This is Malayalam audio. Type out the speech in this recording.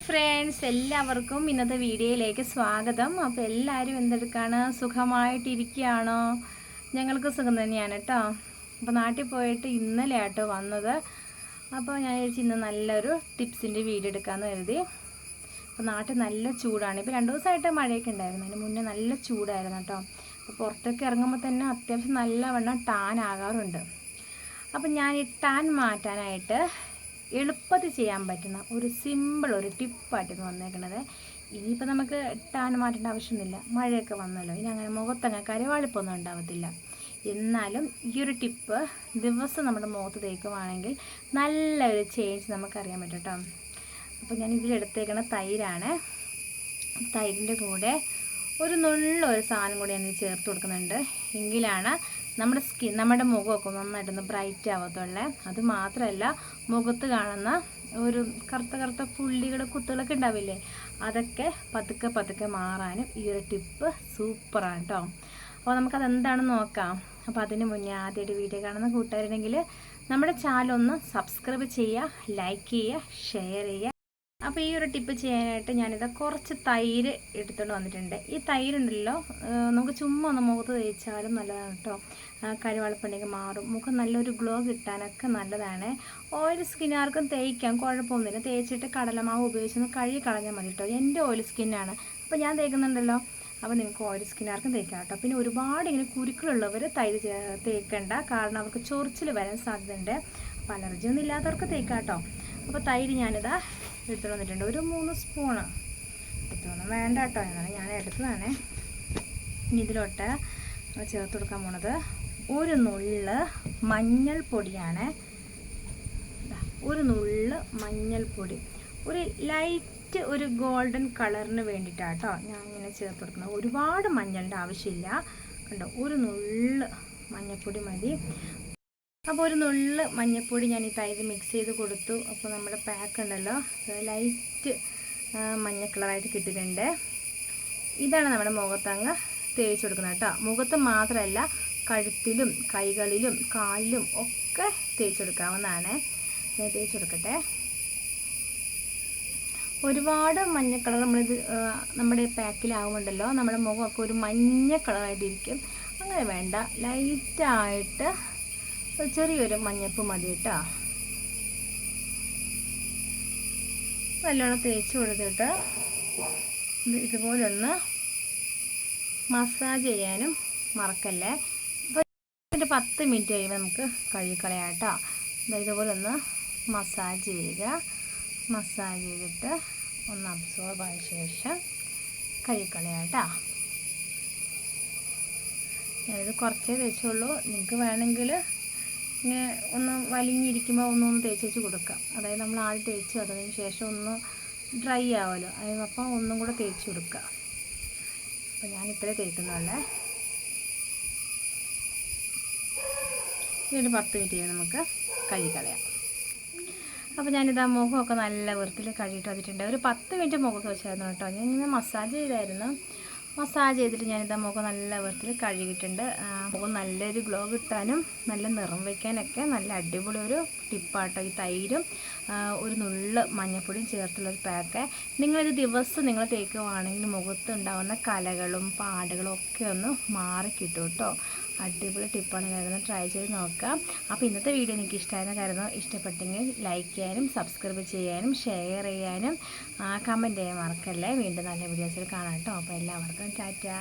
ഫ്രണ്ട്സ് എല്ലാവർക്കും ഇന്നത്തെ വീഡിയോയിലേക്ക് സ്വാഗതം. അപ്പോൾ എല്ലാവരും എന്തെടുക്കാണ്, സുഖമായിട്ടിരിക്കുകയാണോ? ഞങ്ങൾക്ക് സുഖം തന്നെയാണ് കേട്ടോ. അപ്പോൾ നാട്ടിൽ പോയിട്ട് ഇന്നലെ ആട്ടോ വന്നത്. അപ്പോൾ ഞാൻ വിചാരിച്ചു ഇന്ന് നല്ലൊരു ടിപ്സിൻ്റെ വീഡിയോ എടുക്കാമെന്ന് കരുതി. അപ്പോൾ നാട്ടിൽ നല്ല ചൂടാണ്. ഇപ്പോൾ 2 ദിവസമായിട്ട് മഴയൊക്കെ ഉണ്ടായിരുന്നു, അതിന് മുന്നേ നല്ല ചൂടായിരുന്നു കേട്ടോ. അപ്പോൾ പുറത്തൊക്കെ ഇറങ്ങുമ്പോൾ തന്നെ അത്യാവശ്യം നല്ലവണ്ണം ടാൻ ആകാറുണ്ട്. അപ്പോൾ ഞാൻ ഈ ടാൻ മാറ്റാനായിട്ട് എളുപ്പത്തിൽ ചെയ്യാൻ പറ്റുന്ന ഒരു സിമ്പിൾ ഒരു ടിപ്പായിട്ടാണ് വന്നേക്കുന്നത്. ഇനിയിപ്പോൾ നമുക്ക് ടാൻ മാറ്റേണ്ട ആവശ്യമൊന്നുമില്ല, മഴയൊക്കെ വന്നല്ലോ. ഇനി അങ്ങനെ മുഖത്തങ്ങ് കരുവാളിപ്പൊന്നും ഉണ്ടാവത്തില്ല. എന്നാലും ഈ ഒരു ടിപ്പ് ദിവസം നമ്മുടെ മുഖത്ത് തേക്കുവാണെങ്കിൽ നല്ലൊരു ചേഞ്ച് നമുക്കറിയാൻ പറ്റും കേട്ടോ. അപ്പോൾ ഞാൻ ഇതിലെടുത്തേക്കുന്ന തൈരാണ്. തൈരിൻ്റെ കൂടെ ഒരു നുള്ളൊരു സാധനം കൂടി ഞാൻ ചേർത്ത് കൊടുക്കുന്നുണ്ട്. എങ്കിലാണ് നമ്മുടെ മുഖമൊക്കെ നന്നായിട്ടൊന്ന് ബ്രൈറ്റ് ആവത്തുള്ളേ. അത് മാത്രമല്ല, മുഖത്ത് കാണുന്ന ഒരു കറുത്ത പുള്ളികൾ കുത്തുകളൊക്കെ ഉണ്ടാവില്ലേ, അതൊക്കെ പതുക്കെ മാറാനും ഈ ഒരു ടിപ്പ് സൂപ്പറാണ് കേട്ടോ. അപ്പോൾ നമുക്കതെന്താണെന്ന് നോക്കാം. അപ്പോൾ അതിന് മുന്നേ ആദ്യമായിട്ട് വീഡിയോ കാണുന്ന കൂട്ടുകാരുണ്ടെങ്കിൽ നമ്മുടെ ചാനൽ ഒന്ന് സബ്സ്ക്രൈബ് ചെയ്യുക, ലൈക്ക് ചെയ്യുക, ഷെയർ ചെയ്യുക. അപ്പോൾ ഈ ഒരു ടിപ്പ് ചെയ്യാനായിട്ട് ഞാനിത് കുറച്ച് തൈര് എടുത്തുകൊണ്ട് വന്നിട്ടുണ്ട്. ഈ തൈരുണ്ടല്ലോ, നമുക്ക് ചുമ്മാ ഒന്ന് മുഖത്ത് തേച്ചാലും നല്ലതാണ് കേട്ടോ. കരുവാളിപ്പുണ്ടെങ്കിൽ മാറും, മുഖം നല്ലൊരു ഗ്ലോ കിട്ടാനൊക്കെ നല്ലതാണ്. ഓയിൽ സ്കിന്നുകാർക്കും തേയ്ക്കാം, കുഴപ്പമൊന്നുമില്ല. തേച്ചിട്ട് കടലമാവ് ഉപയോഗിച്ചൊന്ന് കഴുകി കളഞ്ഞാൽ മതി കേട്ടോ. എൻ്റെ ഓയിൽ സ്കിന്നാണ്, അപ്പോൾ ഞാൻ തേക്കുന്നുണ്ടല്ലോ. അപ്പോൾ നിങ്ങൾക്ക് ഓയിൽ സ്കിന്നുകാർക്കും തേക്കാം കേട്ടോ. പിന്നെ ഒരുപാട് ഇങ്ങനെ കുരുക്കളുള്ളവർ തൈര് തേക്കണ്ട, കാരണം അവർക്ക് ചൊറിച്ചിൽ വരാൻ സാധ്യതയുണ്ട്. അപ്പോൾ അലർജി ഒന്നും ഇല്ലാത്തവർക്ക് തേക്കാം കേട്ടോ. അപ്പോൾ തൈര് ഞാനിതാ എടുത്തുകൊണ്ട് വന്നിട്ടുണ്ട്. ഒരു 3 സ്പൂണ് എടുത്തോണം, വേണ്ട കേട്ടോ, എന്നാലും ഞാൻ എടുത്തതാണ്. ഇനി ഇതിലോട്ട് ചേർത്ത് കൊടുക്കാൻ പോണത് ഒരു നുള്ള് മഞ്ഞൾപ്പൊടിയാണ്. ഒരു നുള്ള് മഞ്ഞൾപ്പൊടി, ഒരു ലൈറ്റ് ഒരു ഗോൾഡൻ കളറിന് വേണ്ടിയിട്ടാണ് കേട്ടോ ഞാൻ ഇങ്ങനെ ചേർത്ത് കൊടുക്കുന്നത്. ഒരുപാട് മഞ്ഞളുടെ ആവശ്യമില്ല കണ്ടോ, ഒരു നുള്ള് മഞ്ഞൾപ്പൊടി മതി. അപ്പോൾ ഒരു നുള്ള് മഞ്ഞൾപ്പൊടി ഞാൻ ഈ തൈര് മിക്സ് ചെയ്ത് കൊടുത്തു. അപ്പോൾ നമ്മുടെ പാക്ക് ഉണ്ടല്ലോ, ലൈറ്റ് മഞ്ഞ കളറായിട്ട് കിട്ടിയിട്ടുണ്ട്. ഇതാണ് നമ്മുടെ മുഖത്തങ്ങ് തേച്ച് കൊടുക്കുന്നത് കേട്ടോ. മുഖത്ത് മാത്രമല്ല, കഴുത്തിലും കൈകളിലും കാലിലും ഒക്കെ തേച്ചെടുക്കാവുന്നതാണ്. ഞാൻ തേച്ച് കൊടുക്കട്ടെ. ഒരുപാട് മഞ്ഞ കളർ നമ്മുടെ പാക്കിലാവുമുണ്ടല്ലോ, നമ്മുടെ മുഖമൊക്കെ ഒരു മഞ്ഞ കളറായിട്ടിരിക്കും. അങ്ങനെ വേണ്ട, ലൈറ്റായിട്ട് ചെറിയൊരു മഞ്ഞപ്പ് മതി കേട്ടോ. നല്ലോണം തേച്ച് കൊടുത്തിട്ട് ഇതുപോലെ ഒന്ന് മസാജ് ചെയ്യാനും മറക്കല്ലേ. അപ്പോൾ ഒരു 10 മിനിറ്റ് കഴിയുമ്പോൾ നമുക്ക് കഴുകിക്കളയാം കേട്ടോ. ഇതുപോലെ ഒന്ന് മസാജ് ചെയ്യുക. മസാജ് ചെയ്തിട്ട് ഒന്ന് അബ്സോർബ് ആയ ശേഷം കഴുകിക്കളയാം കേട്ടോ. ഞാനിത് കുറച്ചേ തേച്ചുള്ളൂ. നിങ്ങൾക്ക് വേണമെങ്കിൽ ഇങ്ങനെ ഒന്ന് വലിഞ്ഞിരിക്കുമ്പോൾ ഒന്നൊന്ന് തേച്ച് വെച്ച് കൊടുക്കാം. അതായത് നമ്മൾ ആദ്യം തേച്ചു, അതിന് ശേഷം ഒന്ന് ഡ്രൈ ആവുമല്ലോ, അപ്പോൾ ഒന്നും കൂടെ തേച്ച് കൊടുക്കുക. അപ്പോൾ ഞാൻ ഇത്രേ തേക്കുന്നുള്ളേ. ഇനി 10 മിനിറ്റ് കഴിഞ്ഞ് നമുക്ക് കഴുകിക്കളയാം. അപ്പോൾ ഞാനിതാ മുഖമൊക്കെ നല്ല വൃത്തിയിൽ കഴുകിയിട്ട് വന്നിട്ടുണ്ട്. ഒരു 10 മിനിറ്റ് മുഖത്ത് വെച്ചായിരുന്നു കേട്ടോ. ഞാൻ ഇങ്ങനെ മസാജ് ചെയ്തായിരുന്നു. മസാജ് ചെയ്തിട്ട് ഞാനിതാ മുഖം നല്ല വൃത്തിയിൽ കഴുകിയിട്ടുണ്ട്. മുഖം നല്ലൊരു ഗ്ലോ കിട്ടാനും നല്ല നിറം വയ്ക്കാനൊക്കെ നല്ല അടിപൊളി ഒരു ടിപ്പാട്ടോ ഈ തൈരും ഒരു നുള്ള് മഞ്ഞൾപ്പൊടിയും ചേർത്തുള്ളൊരു പാക്ക്. നിങ്ങളിത് ദിവസം നിങ്ങൾ തേക്കുവാണെങ്കിൽ മുഖത്ത് ഉണ്ടാകുന്ന കലകളും പാടുകളും ഒക്കെ ഒന്ന് മാറിക്കിട്ടും കേട്ടോ. അടിപൊളി ടിപ്പാണ്, ഞാനൊന്ന് ട്രൈ ചെയ്ത് നോക്കാം. അപ്പോൾ ഇന്നത്തെ വീഡിയോ എനിക്ക് ഇഷ്ടമായെന്ന് കരുതുന്നു. ഇഷ്ടപ്പെട്ടെങ്കിൽ ലൈക്ക് ചെയ്യാനും സബ്സ്ക്രൈബ് ചെയ്യാനും ഷെയർ ചെയ്യാനും കമൻറ്റ് ചെയ്യാൻ മറക്കല്ലേ. വീണ്ടും നല്ല വീഡിയോസിൽ കാണാം കേട്ടോ. അപ്പോൾ എല്ലാവർക്കും ടാറ്റാ.